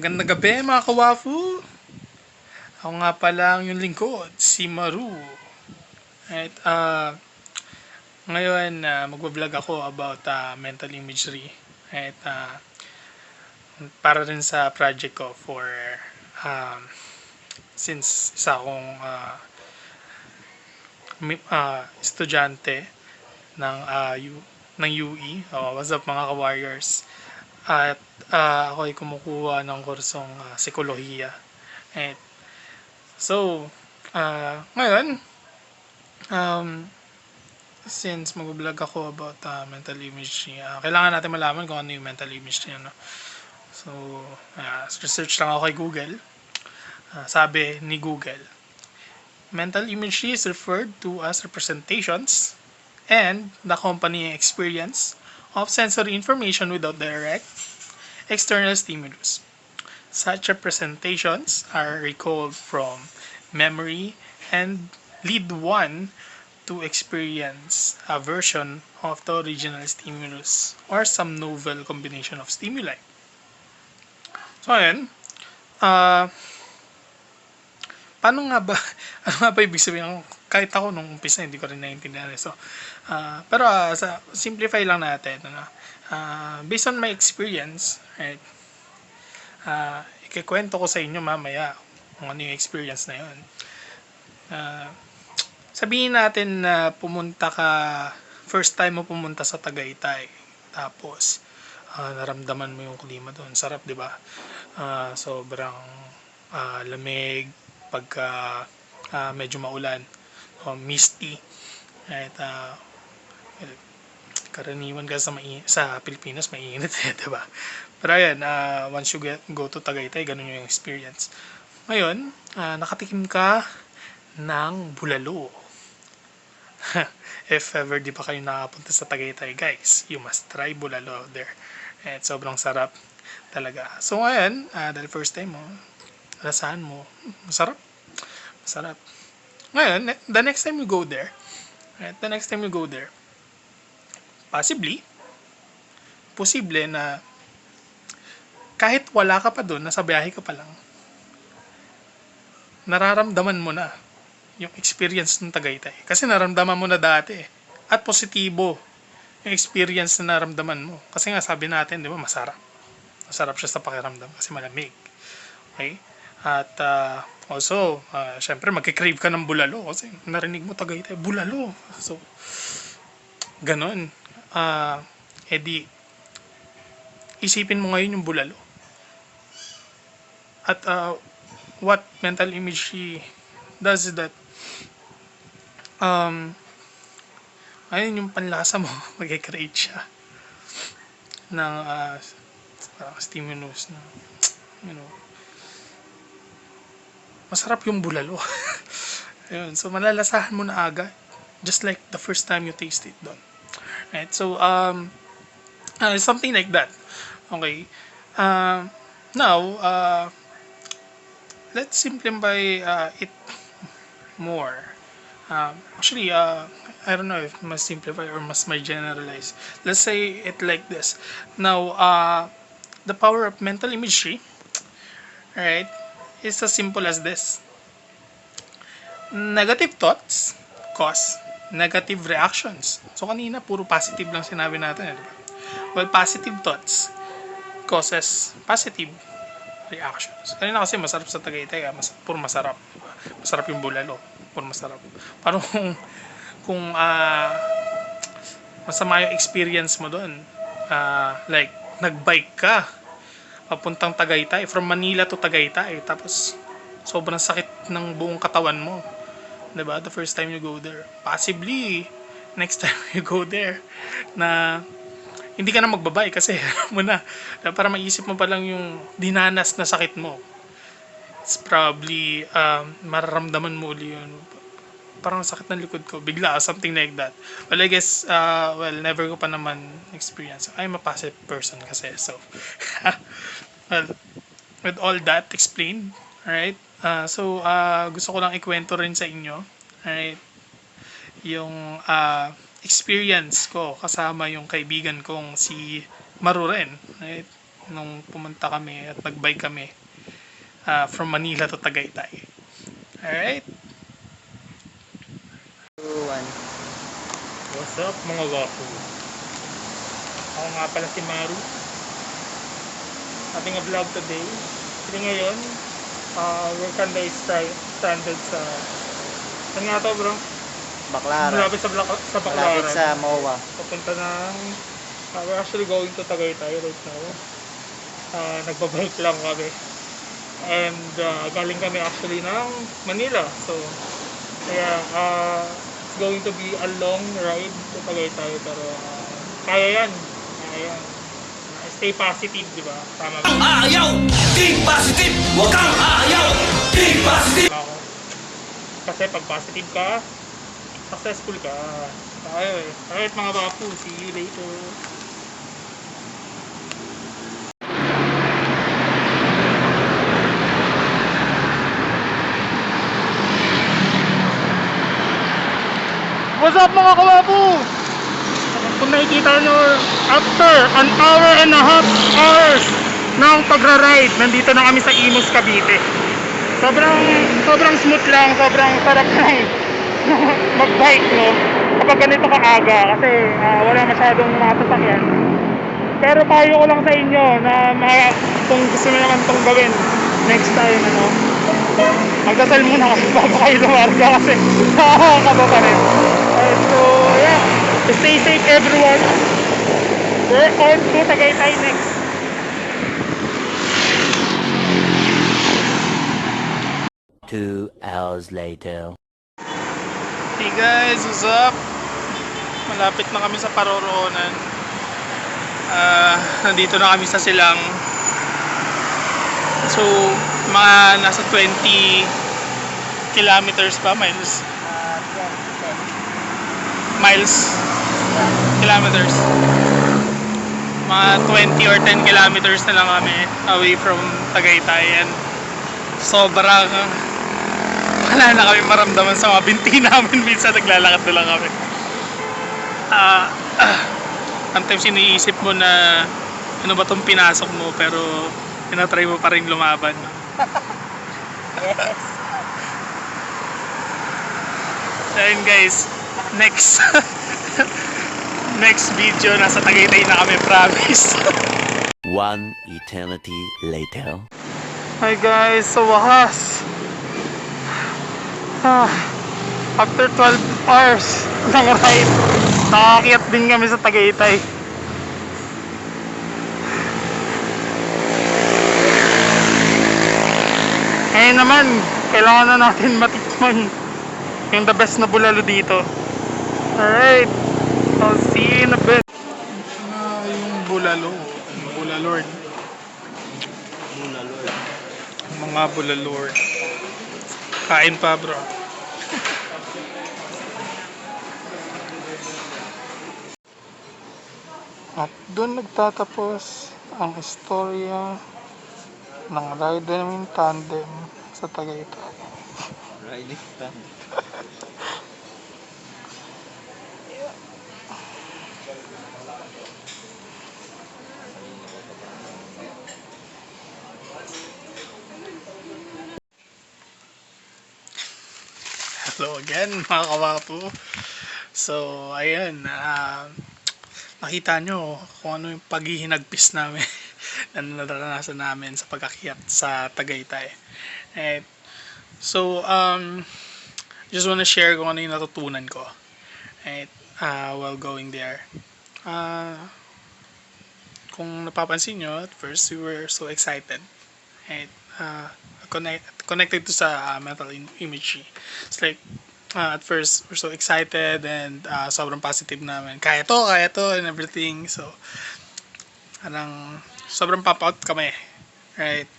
Magandang gabi mga kawafu! Ako nga pala ang yung lingkod, si Maru. At ngayon magbablog ako about mental imagery. At para rin sa project ko for um, since isa akong estudyante ng ng UE. What's up mga ka-warriors? At ako ay kumukuha ng kursong psikolohiya. At so, ngayon, um, since mag-vlog ako about mental imagery, kailangan natin malaman kung ano yung mental imagery. Ano? So, research lang ako kay Google. Sabi ni Google, mental imagery is referred to as representations and the accompanying experience of sensory information without direct external stimulus. Such representations are recalled from memory and lead one to experience a version of the original stimulus or some novel combination of stimuli. So, ayan. Paano nga ba, ano nga ba ibig sabihin? Kahit ako nung umpisa, hindi ko rin naiintindihan. So, pero sa simplify lang natin. Based on my experience, right, ikikwento ko sa inyo mamaya kung ano yung experience na yun. Sabihin natin na pumunta ka, first time mo pumunta sa Tagaytay. Tapos, naramdaman mo yung klima doon. Sarap, di ba? Sobrang lamig, pagka medyo maulan, misty. Right? Karaniwan ka sa Pilipinas, mainit, di ba? Pero ayan, once you go to Tagaytay, ganun yung experience. Ngayon, nakatikim ka ng bulalo. If ever di pa kayo nakapunta sa Tagaytay, guys, you must try bulalo there. At sobrang sarap talaga. So ngayon, dahil first time mo, lasahan mo, masarap. Masarap. Ngayon, the next time you go there, posible na kahit wala ka pa doon, nasa biyahe ka pa lang, nararamdaman mo na yung experience ng Tagaytay. Kasi naramdaman mo na dati. At positibo yung experience na naramdaman mo. Kasi nga sabi natin, di ba, masarap. Masarap siya sa pakiramdam kasi malamig. Okay? At also, syempre magkikrave ka ng bulalo kasi narinig mo Tagaytay, bulalo. So, ganon. Edi, isipin mo ngayon yung bulalo. At what mental imagery does is that ayun yung panlasa mo, mag-create siya ng stimulus na, you know, masarap yung bulalo. Ayun, so malalasahan mo na agad, just like the first time you taste it doon. Right, so something like that. Okay, now let's simplify it more. Actually, I don't know if mas simplify or mas may generalize. Let's say it like this. Now, the power of mental imagery, right, is as simple as this. Negative thoughts cause negative reactions. So, kanina, puro positive lang sinabi natin. Diba? Well, positive thoughts causes positive reactions. Kanina kasi masarap sa Tagaytay, puro masarap. Diba? Masarap yung bulalo. Puro masarap. Parang kung masama yung experience mo doon, like nagbike ka papuntang Tagaytay, from Manila to Tagaytay, tapos sobrang sakit ng buong katawan mo, diba, the first time you go there. Possibly next time you go there na hindi ka na magbabay kasi mo na, para maisip mo pa lang yung dinanas na sakit mo. It's probably mararamdaman mo uli yun, parang sakit ng likod ko bigla, something like that. Well, I guess never ko pa naman experience. I'm a passive person kasi, so well, with all that explained, alright, so gusto ko lang ikwento rin sa inyo, alright, yung experience ko kasama yung kaibigan kong si Maru rin, right? nung pumunta kami at nag-bike kami from Manila to Tagaytay. Alright? What's up mga wapo? Ako nga pala si Maru. Having a vlog today. Kasi ngayon, we're kinda stranded sa... Saan nga to bro? Baclaran. Malapit sa Baclaran. Malapit sa MOA. Papunta ng... we're actually going to Tagaytay right now. Nagbabike lang kami. And galing kami actually ng Manila. So, kaya it's going to be a long ride to Tagaytay. Pero kaya yan. Kaya yan. Stay positive, di ba? Tama ba? Ayaw! Think positive! Huwag kang ayaw! Think positive! Ako. Kasi pag positive ka, successful ka. Tayo eh. Alright mga bapu, see you later. What's up mga kawapu? Kung nakikita nyo, after an hour and a half hours ng pagra-ride, nandito na kami sa Imus, Cavite. Sobrang smooth lang, sobrang sarap lang mag-bike, no? Kapag ganito kaaga, kasi wala masyadong mga sasakyan. Pero payo ko lang sa inyo na kung gusto nyo naman itong gawin next time, ano, magdasal muna kasi bago kayo lumarga kasi nakakaba pa rin. So, yeah. Stay safe everyone. We're on to Tagaytay next. Two hours later. Hey guys, what's up? Malapit na kami sa Paroroonan. Nandito na kami sa Silang. So, mga nasa 20 kilometers ba? Miles? Kilometers. Mga 20 or 10 kilometers na lang kami away from Tagaytay. And sobrang wala na kami maramdaman sa mga binti namin. Minsan naglalakad na lang kami. Sometimes iniisip mo na ano ba itong pinasok mo, pero tinatry mo pa rin lumaban. Yes. Ayun guys, next next video nasa Tagaytay na kami, promise. One eternity later. Hi guys, sa wakas, after 12 hours ng ride, nakaakyat din kami sa Tagaytay. Ngayon naman, kailangan na natin matikman yung the best na bulalo dito. Alright, I'll see you in a bit. Yung bulalo, yung bulalord. Mga bulalord. Kain pa bro. At doon nagtatapos ang istorya ng ride namin tandem sa Tagaytay. Riding stand. Hello again mga kawapo. So ayun, nakita nyo kung ano yung paghihinagpis namin na naranasan namin sa pag-akyat sa Tagaytay. So just wanna share kung ano yung natutunan ko while going there. Kung napapansin nyo, at first we were so excited. Connected to sa mental imagery. It's like at first we're so excited and sobrang positive namin. Kaya to and everything. So parang sobrang pop out kami, right?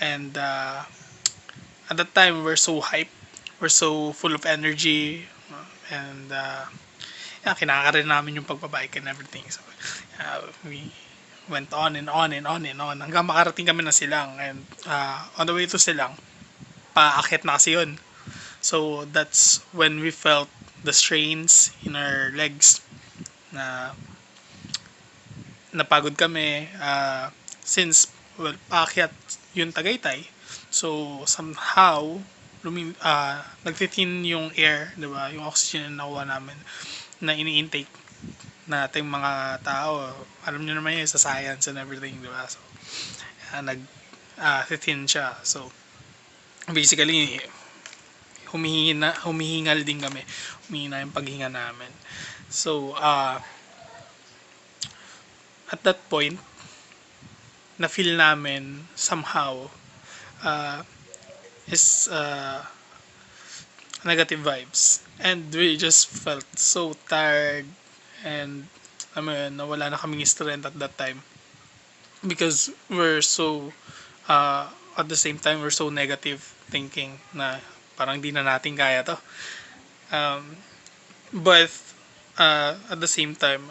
And at that time we're so hyped, we're so full of energy, and kinaka rin namin yung pagbabike and everything. So we went on and on and on and on hanggang makarating kami na Silang. And on the way to Silang, paakyat na kasi yun. So that's when we felt the strains in our legs na napagod kami since paakyat yung Tagaytay. So somehow nagtitin yung air, 'di ba? Yung oxygen na nakuha namin na ini-intake nating mga tao. Alam niyo naman yun sa science and everything, 'di ba? So titin siya. So basically humihingal din kami. Humihina yung paghinga namin. So at that point na feel namin somehow is negative vibes, and we just felt so tired, and nawala na kaming strength at that time because we're so at the same time we're so negative thinking na parang di na natin kaya to. But at the same time,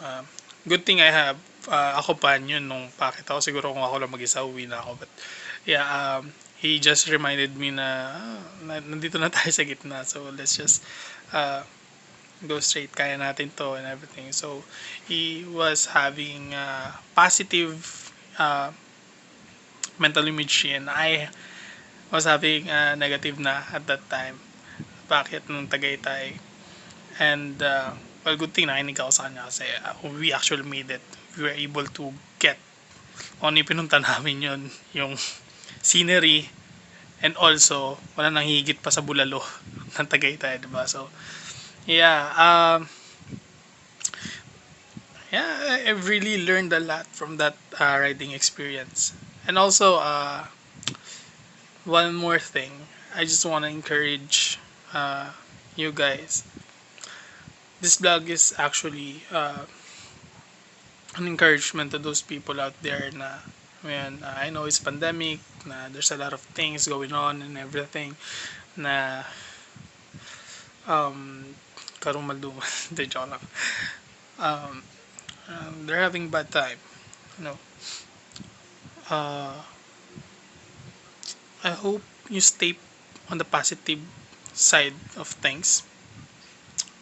good thing I have a companion nung pakit ako. Siguro kung ako lang mag-isa, uwi na ako. But yeah, he just reminded me na nandito na tayo sa gitna. So let's just go straight. Kaya natin to and everything. So he was having positive mental image, and I was having negative na at that time. Bakit nung Tagaytay? And well, good thing nakinig ako sa kanya kasi we actually made it. We were able to get ano yung pinunta namin yun, yung scenery, and also wala nang higit pa sa bulalo ng Tagaytay, diba? So yeah, I really learned a lot from that riding experience. And also one more thing, I just want to encourage you guys. This vlog is actually an encouragement to those people out there na I know it's pandemic, na there's a lot of things going on and everything, na karumal-dumal, hindi, joke lang. They're having bad time, you know. I hope you stay on the positive side of things.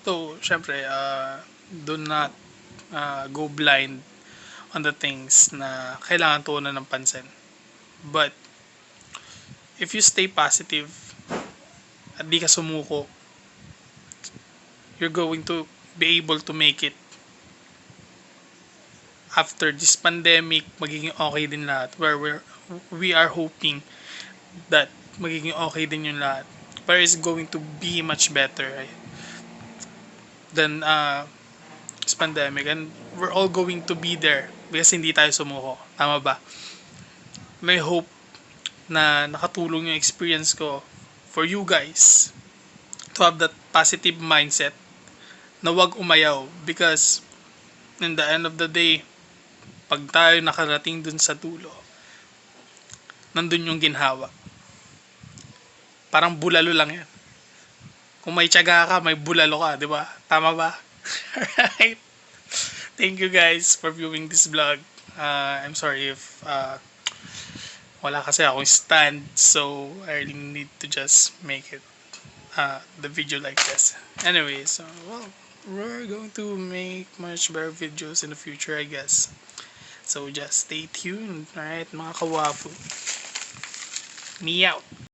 So, syempre, do not go blind on the things na kailangan tuunan ng pansin. But, if you stay positive at di ka sumuko, you're going to be able to make it. After this pandemic, magiging okay din lahat. We are hoping that magiging okay din yung lahat. But it's going to be much better, right? Than this pandemic, and we're all going to be there because hindi tayo sumuko, tama ba? May hope na nakatulong yung experience ko for you guys to have that positive mindset na wag umayaw, because in the end of the day, pag tayo nakarating dun sa dulo, nandun yung ginhawa. Parang bulalo lang yan. Kung may tiyaga ka, may bulalo ka, di ba? Tama ba? Alright. Thank you guys for viewing this vlog. I'm sorry if wala kasi akong stand, so I really need to just make it the video like this. Anyway, so well, we're going to make much better videos in the future, I guess. So just stay tuned, alright, mga kawafu. Me out.